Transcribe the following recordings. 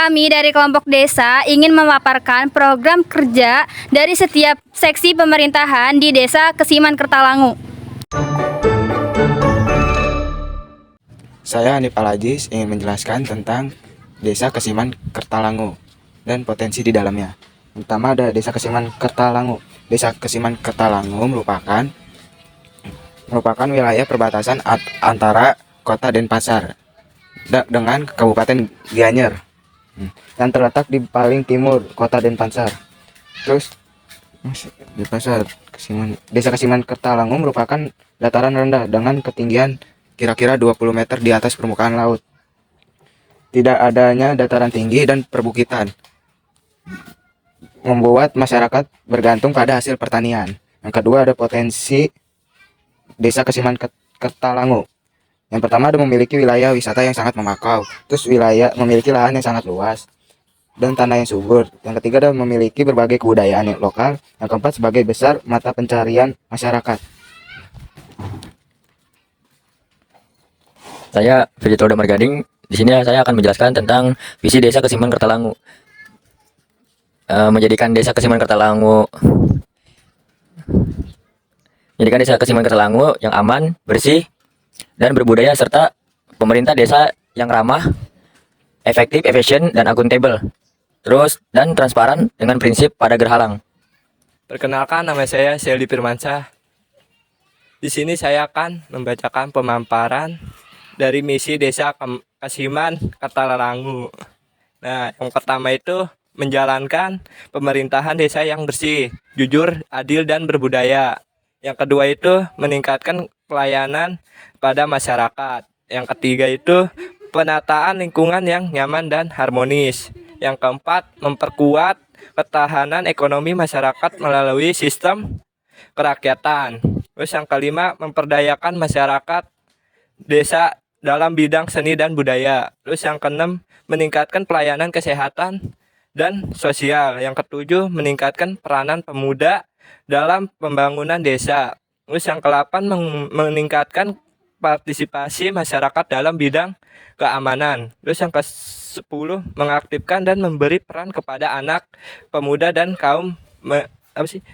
Kami dari kelompok desa ingin memaparkan program kerja dari setiap seksi pemerintahan di Desa Kesiman Kertalangu. Saya Hanif Alajis ingin menjelaskan tentang Desa Kesiman Kertalangu dan potensi di dalamnya. Pertama ada Desa Kesiman Kertalangu. Desa Kesiman Kertalangu merupakan wilayah perbatasan antara Kota Denpasar dengan Kabupaten Gianyar yang terletak di paling timur Kota Denpasar. Terus Denpasar, Desa Kesiman Kertalangu merupakan dataran rendah dengan ketinggian kira-kira 20 meter di atas permukaan laut. Tidak adanya dataran tinggi dan perbukitan membuat masyarakat bergantung pada hasil pertanian. Yang kedua ada potensi Desa Kesiman Kertalangu. Yang pertama ada memiliki wilayah wisata yang sangat memakau, terus memiliki lahan yang sangat luas dan tanah yang subur. Yang ketiga ada memiliki berbagai kebudayaan yang lokal. Yang keempat sebagai besar mata pencarian masyarakat. Saya Fiditolda Margading. Di sini saya akan menjelaskan tentang visi Desa Kesiman Kertalangu. Menjadikan Desa Kesiman Kertalangu yang aman, bersih, dan berbudaya, serta pemerintah desa yang ramah, efektif, efisien, dan akuntabel, dan transparan dengan prinsip pada gerhalang. Perkenalkan, nama saya Seldi Firmansyah. Di sini saya akan membacakan pemaparan dari misi Desa Kesiman Kertalangu. Nah, yang pertama itu menjalankan pemerintahan desa yang bersih, jujur, adil, dan berbudaya. Yang kedua itu meningkatkan pelayanan pada masyarakat. Yang ketiga itu penataan lingkungan yang nyaman dan harmonis. Yang keempat memperkuat ketahanan ekonomi masyarakat melalui sistem kerakyatan. Terus yang kelima memperdayakan masyarakat desa dalam bidang seni dan budaya. Terus yang keenam meningkatkan pelayanan kesehatan dan sosial. Yang ketujuh meningkatkan peranan pemuda dalam pembangunan desa. Terus yang ke-8 meningkatkan partisipasi masyarakat dalam bidang keamanan. Terus yang ke-10 mengaktifkan dan memberi peran kepada anak, pemuda, dan kaum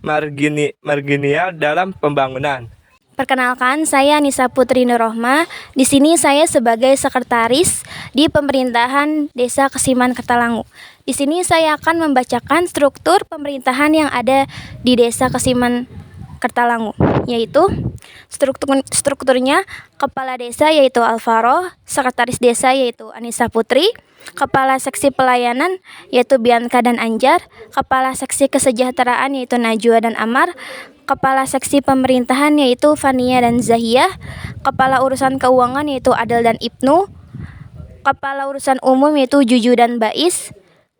marginal dalam pembangunan. Perkenalkan, saya Nisa Putri Nurrohma. Di sini saya sebagai sekretaris di pemerintahan Desa Kesiman Kertalangu. Di sini saya akan membacakan struktur pemerintahan yang ada di Desa Kesiman Kertalangu, yaitu strukturnya kepala desa yaitu Alvaro, sekretaris desa yaitu Anissa Putri, kepala seksi pelayanan yaitu Bianca dan Anjar, kepala seksi kesejahteraan yaitu Najwa dan Amar, kepala seksi pemerintahan yaitu Fania dan Zahia, kepala urusan keuangan yaitu Adel dan Ibnu, kepala urusan umum yaitu Juju dan Bais,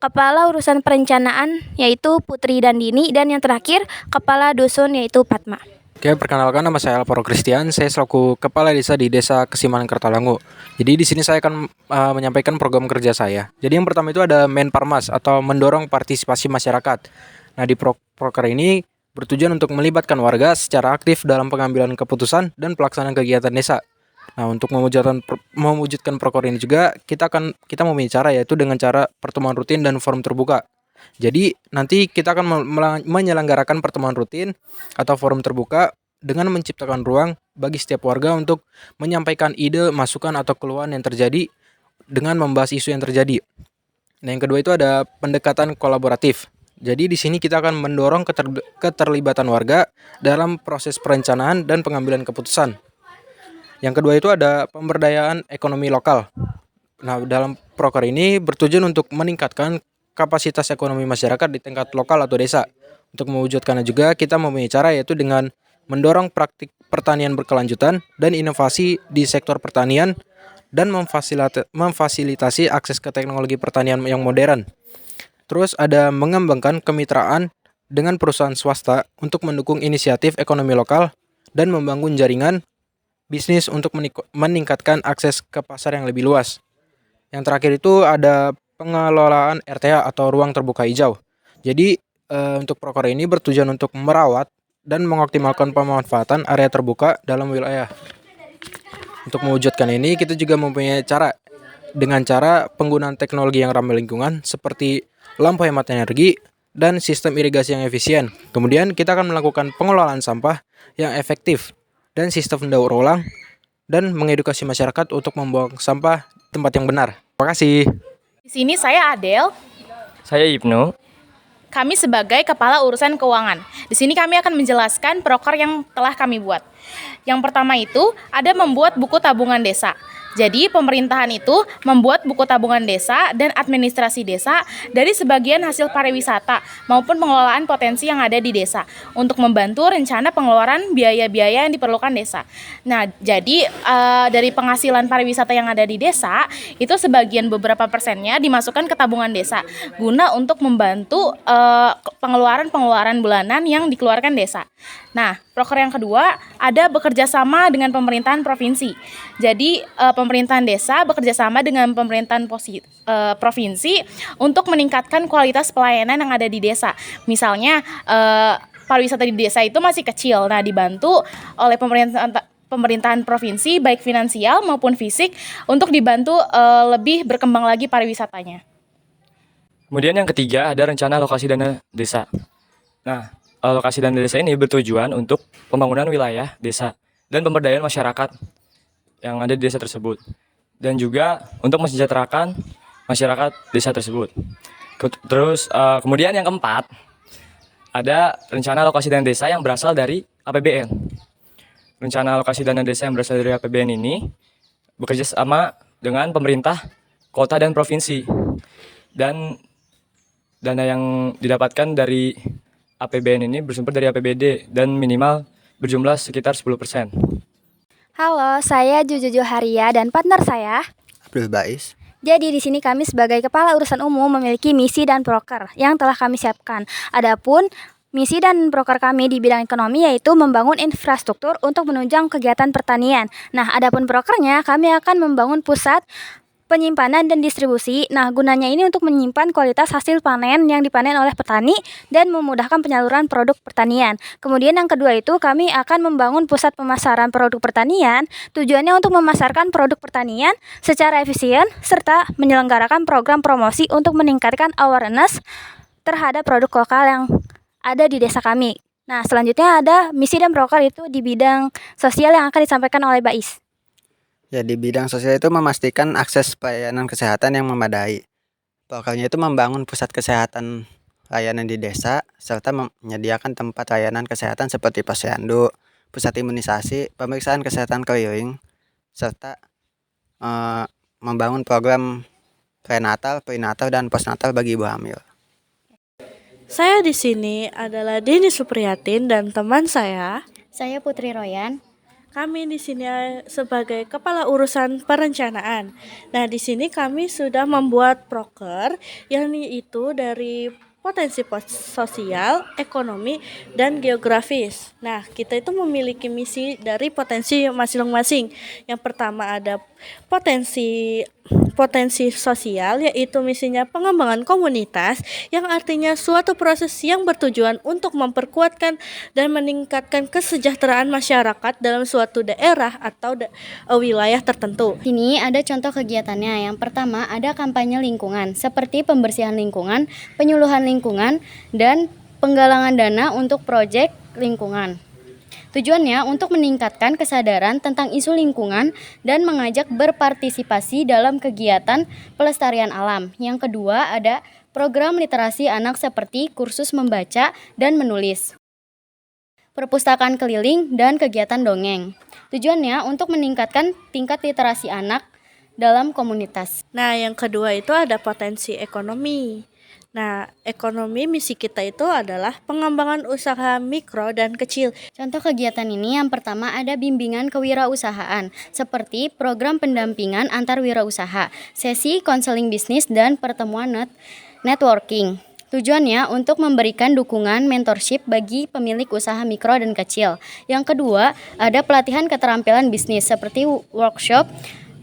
kepala urusan perencanaan yaitu Putri dan Dini, dan yang terakhir kepala dusun yaitu Fatma. Oke, perkenalkan, nama saya Alvaro Christian. Saya selaku kepala desa di Desa Kesiman Kertalangu. Jadi di sini saya akan menyampaikan program kerja saya. Jadi yang pertama itu ada Menparmas atau mendorong partisipasi masyarakat. Nah, di proker ini bertujuan untuk melibatkan warga secara aktif dalam pengambilan keputusan dan pelaksanaan kegiatan desa. Nah, untuk mewujudkan proker ini juga kita memiliki cara, yaitu dengan cara pertemuan rutin dan forum terbuka. Jadi nanti kita akan menyelenggarakan pertemuan rutin atau forum terbuka dengan menciptakan ruang bagi setiap warga untuk menyampaikan ide, masukan, atau keluhan yang terjadi dengan membahas isu yang terjadi. Nah, yang kedua itu ada pendekatan kolaboratif. Jadi di sini kita akan mendorong keterlibatan warga dalam proses perencanaan dan pengambilan keputusan. Yang kedua itu ada pemberdayaan ekonomi lokal. Nah, dalam proker ini bertujuan untuk meningkatkan kapasitas ekonomi masyarakat di tingkat lokal atau desa. Untuk mewujudkannya juga kita mempunyai cara, yaitu dengan mendorong praktik pertanian berkelanjutan dan inovasi di sektor pertanian dan memfasilitasi akses ke teknologi pertanian yang modern. Terus ada mengembangkan kemitraan dengan perusahaan swasta untuk mendukung inisiatif ekonomi lokal dan membangun jaringan bisnis untuk meningkatkan akses ke pasar yang lebih luas. Yang terakhir itu ada pengelolaan RTA atau ruang terbuka hijau. Jadi untuk proker ini bertujuan untuk merawat dan mengoptimalkan pemanfaatan area terbuka dalam wilayah. Untuk mewujudkan ini kita juga mempunyai cara, dengan cara penggunaan teknologi yang ramah lingkungan seperti lampu hemat energi dan sistem irigasi yang efisien. Kemudian kita akan melakukan pengelolaan sampah yang efektif dan sistem daur ulang dan mengedukasi masyarakat untuk membuang sampah di tempat yang benar. Terima kasih. Di sini saya Adel, Saya Ibnu. kami sebagai Kepala Urusan Keuangan. Di sini kami akan menjelaskan proker yang telah kami buat. Yang pertama itu ada membuat buku tabungan desa. Jadi pemerintahan itu membuat buku tabungan desa dan administrasi desa dari sebagian hasil pariwisata maupun pengelolaan potensi yang ada di desa untuk membantu rencana pengeluaran biaya-biaya yang diperlukan desa. Nah, jadi dari penghasilan pariwisata yang ada di desa itu sebagian beberapa persennya dimasukkan ke tabungan desa guna untuk membantu pengeluaran-pengeluaran bulanan yang dikeluarkan desa. Nah, proker yang kedua ada bekerja sama dengan pemerintahan provinsi. Jadi pemerintahan desa bekerja sama dengan pemerintahan provinsi untuk meningkatkan kualitas pelayanan yang ada di desa. Misalnya pariwisata di desa itu masih kecil. Nah, dibantu oleh pemerintahan provinsi baik finansial maupun fisik untuk dibantu lebih berkembang lagi pariwisatanya. Kemudian yang ketiga ada rencana alokasi dana desa. Nah, alokasi dana desa ini bertujuan untuk pembangunan wilayah desa dan pemberdayaan masyarakat yang ada di desa tersebut. Dan juga untuk mensejahterakan masyarakat desa tersebut. Terus kemudian yang keempat ada rencana alokasi dana desa yang berasal dari APBN. Rencana alokasi dana desa yang berasal dari APBN ini bekerja sama dengan pemerintah, kota, dan provinsi. Dan dana yang didapatkan dari APBN ini bersumber dari APBD dan minimal berjumlah sekitar 10%. Halo, saya Juju Haria dan partner saya. Abdul Bais. Jadi di sini kami sebagai Kepala Urusan Umum memiliki misi dan proker yang telah kami siapkan. Adapun misi dan proker kami di bidang ekonomi yaitu membangun infrastruktur untuk menunjang kegiatan pertanian. Nah, adapun prokernya kami akan membangun pusat penyimpanan dan distribusi. Nah, gunanya ini untuk menyimpan kualitas hasil panen yang dipanen oleh petani dan memudahkan penyaluran produk pertanian. Kemudian yang kedua itu kami akan membangun pusat pemasaran produk pertanian. Tujuannya untuk memasarkan produk pertanian secara efisien serta menyelenggarakan program promosi untuk meningkatkan awareness terhadap produk lokal yang ada di desa kami. Nah, selanjutnya ada misi dan proker itu di bidang sosial yang akan disampaikan oleh Bais. Ya, di bidang sosial itu memastikan akses pelayanan kesehatan yang memadai. Prokernya itu membangun pusat kesehatan layanan di desa, serta menyediakan tempat layanan kesehatan seperti posyandu, pusat imunisasi, pemeriksaan kesehatan keliling, serta membangun program prenatal, perinatal, dan postnatal bagi ibu hamil. Saya di sini adalah Dini Supriyatin dan teman saya. Saya Putri Royan. Kami di sini sebagai Kepala Urusan Perencanaan. Nah, di sini kami sudah membuat proker yang itu dari potensi sosial, ekonomi, dan geografis. Nah, kita itu memiliki misi dari potensi masing-masing. Yang pertama ada potensi sosial, yaitu misinya pengembangan komunitas, yang artinya suatu proses yang bertujuan untuk memperkuatkan dan meningkatkan kesejahteraan masyarakat dalam suatu daerah atau wilayah tertentu. Sini ada contoh kegiatannya. Yang pertama ada kampanye lingkungan, seperti pembersihan lingkungan, penyuluhan lingkungan, dan penggalangan dana untuk proyek lingkungan. Tujuannya untuk meningkatkan kesadaran tentang isu lingkungan dan mengajak berpartisipasi dalam kegiatan pelestarian alam. Yang kedua ada program literasi anak seperti kursus membaca dan menulis, perpustakaan keliling, dan kegiatan dongeng. Tujuannya untuk meningkatkan tingkat literasi anak dalam komunitas. Nah, yang kedua itu ada potensi ekonomi. Nah, ekonomi misi kita itu adalah pengembangan usaha mikro dan kecil. Contoh kegiatan ini yang pertama ada bimbingan kewirausahaan, seperti program pendampingan antar wirausaha, sesi konseling bisnis, dan pertemuan networking. Tujuannya untuk memberikan dukungan mentorship bagi pemilik usaha mikro dan kecil. Yang kedua, ada pelatihan keterampilan bisnis seperti workshop,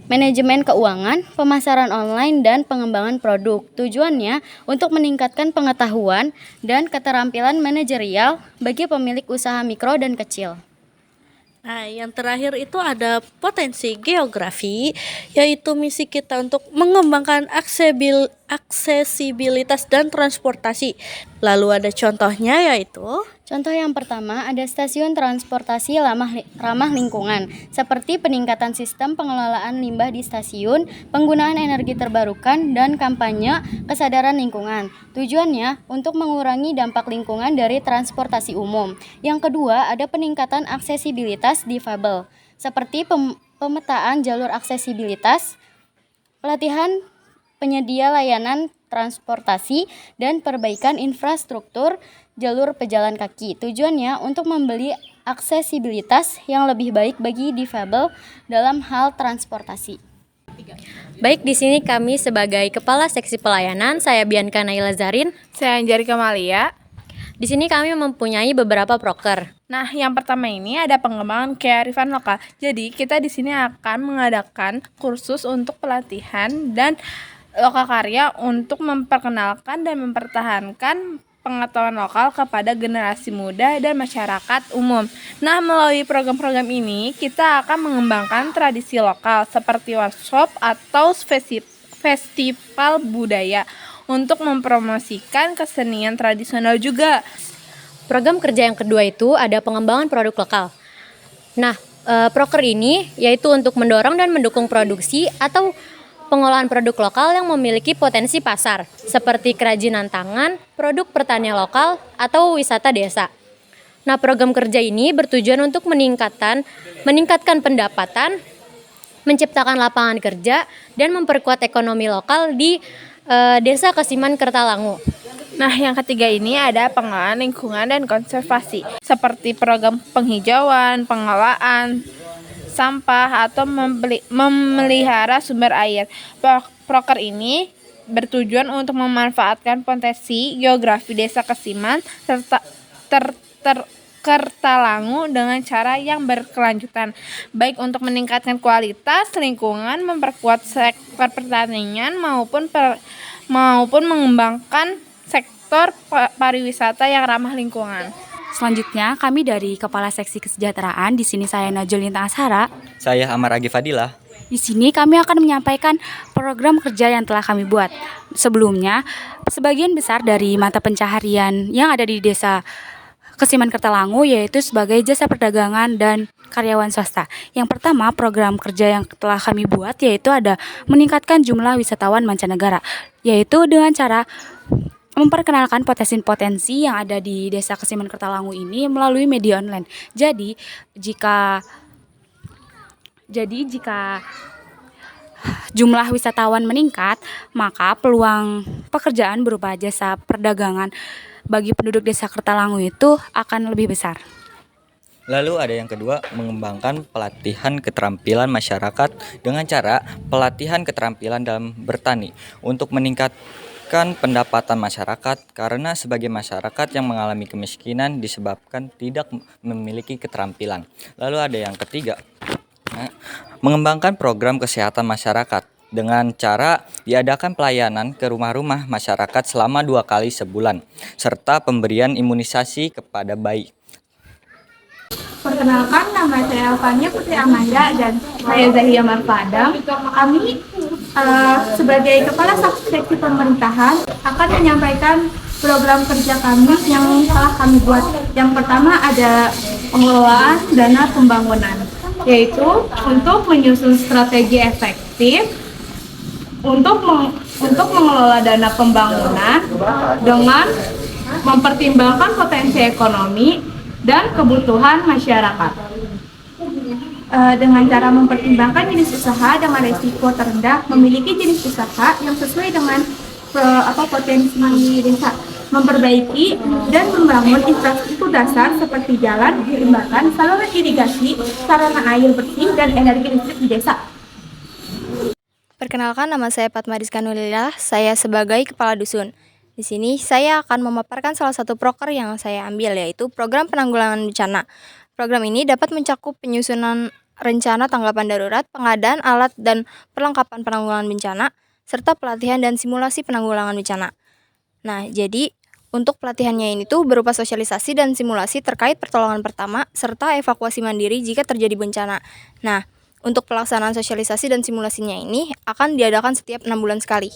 manajemen keuangan, pemasaran online, dan pengembangan produk. Tujuannya untuk meningkatkan pengetahuan dan keterampilan manajerial bagi pemilik usaha mikro dan kecil. Nah, yang terakhir itu ada potensi geografi, yaitu misi kita untuk mengembangkan aksesibilitas dan transportasi. Lalu ada contohnya yaitu Contoh yang pertama, ada stasiun transportasi ramah lingkungan, seperti peningkatan sistem pengelolaan limbah di stasiun, penggunaan energi terbarukan, dan kampanye kesadaran lingkungan. Tujuannya untuk mengurangi dampak lingkungan dari transportasi umum. Yang kedua, ada peningkatan aksesibilitas difabel, seperti pemetaan jalur aksesibilitas, pelatihan penyedia layanan transportasi, dan perbaikan infrastruktur jalur pejalan kaki. Tujuannya untuk membeli aksesibilitas yang lebih baik bagi difabel dalam hal transportasi. Baik, di sini kami sebagai Kepala Seksi Pelayanan, saya Bianca Naila Zarin. Saya Anjari Kamalia. Di sini kami mempunyai beberapa proker. Nah, yang pertama ini ada pengembangan kearifan lokal. Jadi, kita di sini akan mengadakan kursus untuk pelatihan dan lokakarya untuk memperkenalkan dan mempertahankan pengetahuan lokal kepada generasi muda dan masyarakat umum. Nah, melalui program-program ini, kita akan mengembangkan tradisi lokal seperti workshop atau festival budaya untuk mempromosikan kesenian tradisional juga. Program kerja yang kedua itu ada pengembangan produk lokal. Nah, proker ini yaitu untuk mendorong dan mendukung produksi atau pengolahan produk lokal yang memiliki potensi pasar, seperti kerajinan tangan, produk pertanian lokal, atau wisata desa. Nah, program kerja ini bertujuan untuk meningkatkan pendapatan, menciptakan lapangan kerja, dan memperkuat ekonomi lokal di Desa Kesiman Kertalangu. Nah, yang ketiga ini ada pengelolaan lingkungan dan konservasi, seperti program penghijauan, pengelolaan sampah, atau memelihara sumber air. Proker ini bertujuan untuk memanfaatkan potensi geografi Desa Kesiman serta Kertalangu dengan cara yang berkelanjutan, baik untuk meningkatkan kualitas lingkungan, memperkuat sektor pertanian maupun mengembangkan sektor pariwisata yang ramah lingkungan. Selanjutnya, kami dari Kepala Seksi Kesejahteraan, di sini saya Najul Lintang Ashara. Saya Amar Agi Fadilah. Di sini kami akan menyampaikan program kerja yang telah kami buat. Sebelumnya, sebagian besar dari mata pencaharian yang ada di Desa Kesiman Kertalangu yaitu sebagai jasa perdagangan dan karyawan swasta. Yang pertama, program kerja yang telah kami buat yaitu ada meningkatkan jumlah wisatawan mancanegara, yaitu dengan cara memperkenalkan potensi-potensi yang ada di Desa Kesiman Kertalangu ini melalui media online. Jadi jika jumlah wisatawan meningkat, maka peluang pekerjaan berupa jasa perdagangan bagi penduduk Desa Kertalangu itu akan lebih besar. Lalu ada yang kedua, mengembangkan pelatihan keterampilan masyarakat dengan cara pelatihan keterampilan dalam bertani untuk meningkatkan pendapatan masyarakat, karena sebagai masyarakat yang mengalami kemiskinan disebabkan tidak memiliki keterampilan. Lalu ada yang ketiga, mengembangkan program kesehatan masyarakat dengan cara diadakan pelayanan ke rumah-rumah masyarakat selama 2 kali sebulan, serta pemberian imunisasi kepada bayi. Perkenalkan, nama saya Alfania Putri Amanda dan saya Zahia Marfadam. Kami sebagai Kepala Seksi Pemerintahan akan menyampaikan program kerja kami yang telah kami buat. Yang pertama ada pengelolaan dana pembangunan, yaitu untuk menyusun strategi efektif untuk mengelola dana pembangunan dengan mempertimbangkan potensi ekonomi dan kebutuhan masyarakat. Dengan cara mempertimbangkan jenis usaha dengan risiko terendah, memiliki jenis usaha yang sesuai dengan potensi desa, memperbaiki dan membangun infrastruktur dasar seperti jalan, jembatan, saluran irigasi, sarana air bersih, dan energi listrik di desa. Perkenalkan, nama saya Fatma Rizka Nulillah, saya sebagai Kepala Dusun. Di sini saya akan memaparkan salah satu proker yang saya ambil, yaitu program penanggulangan bencana. Program ini dapat mencakup penyusunan rencana tanggapan darurat, pengadaan alat dan perlengkapan penanggulangan bencana, serta pelatihan dan simulasi penanggulangan bencana. Nah, jadi Untuk pelatihannya ini tuh berupa sosialisasi dan simulasi terkait pertolongan pertama serta evakuasi mandiri jika terjadi bencana. Nah, untuk pelaksanaan sosialisasi dan simulasinya ini akan diadakan setiap 6 bulan sekali.